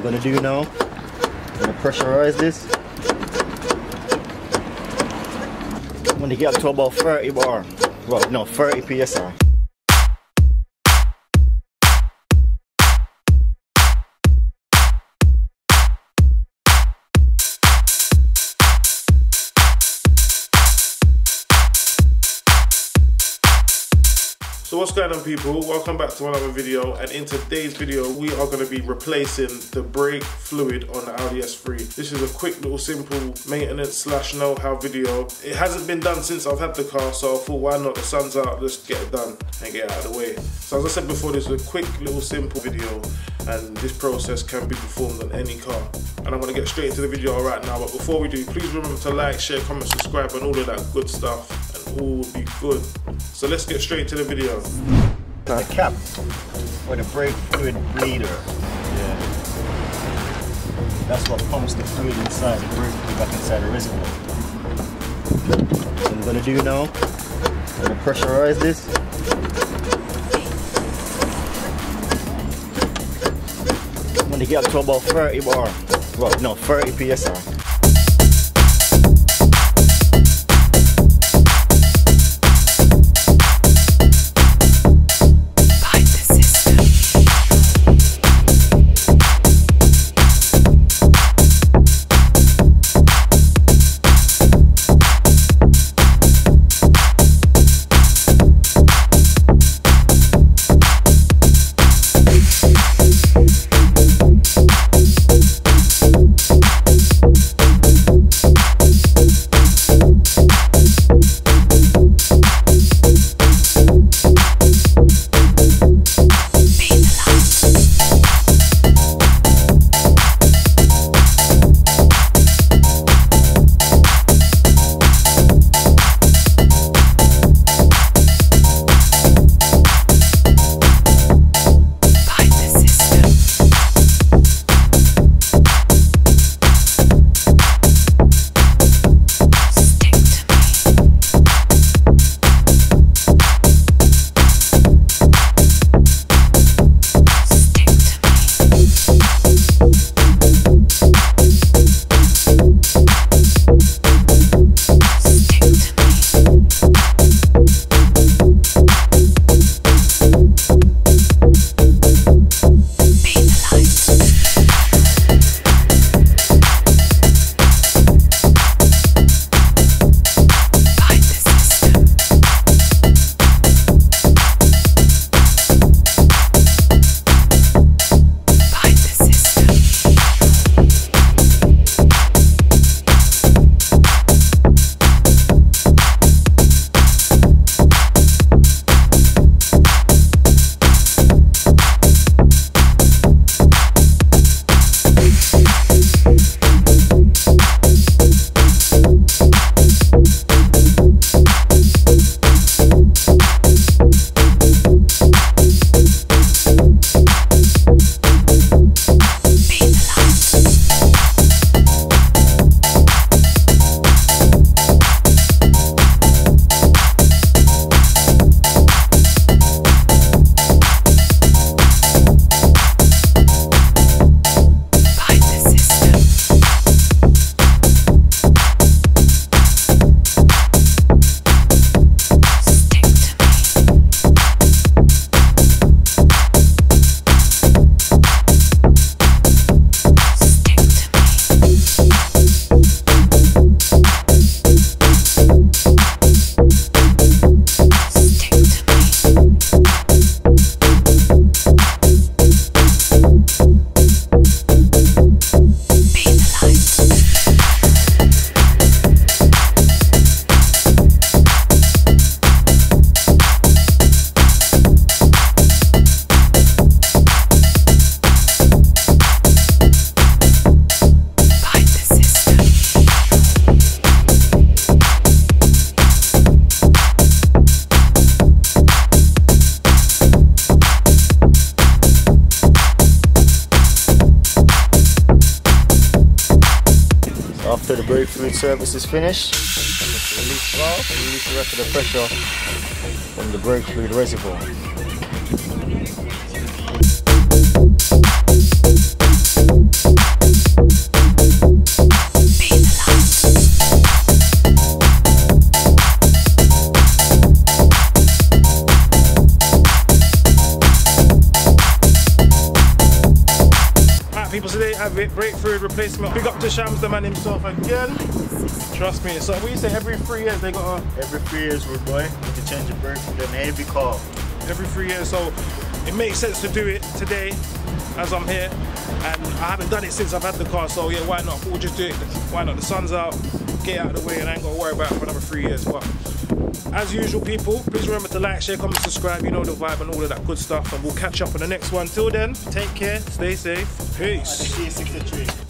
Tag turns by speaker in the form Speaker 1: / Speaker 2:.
Speaker 1: I'm gonna do now, I'm gonna pressurize this. I'm gonna get up to about 30 bar. Well, no, 30 psi.
Speaker 2: So what's going on, people? Welcome back to another video, and in today's video we are going to be replacing the brake fluid on the Audi S3. This is a quick little simple maintenance / know-how video. It hasn't been done since I've had the car, so I thought, why not? The sun's out, let's get it done and get it out of the way. So as I said before, this is a quick little simple video, and this process can be performed on any car. And I'm going to get straight into the video right now, but before we do, please remember to like, share, comment, subscribe and all of that good stuff, and all will be good. So let's get straight to the video.
Speaker 1: The cap or the brake fluid bleeder. Yeah. That's what pumps the fluid inside the brake fluid back inside the reservoir. What I'm gonna do now, I'm gonna pressurize this. I'm gonna get up to about 30 bar. Well, no, 30 psi. After the brake fluid service is finished, release valve and release the rest of the pressure from the brake fluid reservoir.
Speaker 2: replacement. Big up to Shamz, the man himself again. Trust me. So we say every 3 years they got a...
Speaker 1: Every 3 years, rude boy, you can change the brake fluid in every car.
Speaker 2: Every 3 years, so it makes sense to do it today as I'm here. And I haven't done it since I've had the car, so yeah, why not? We'll just do it. Why not? The sun's out, get out of the way, and I ain't got to worry about it for another 3 years. But as usual, people, please remember to like, share, comment, subscribe. You know the vibe and all of that good stuff. And we'll catch up on the next one. Till then, take care, stay safe, peace.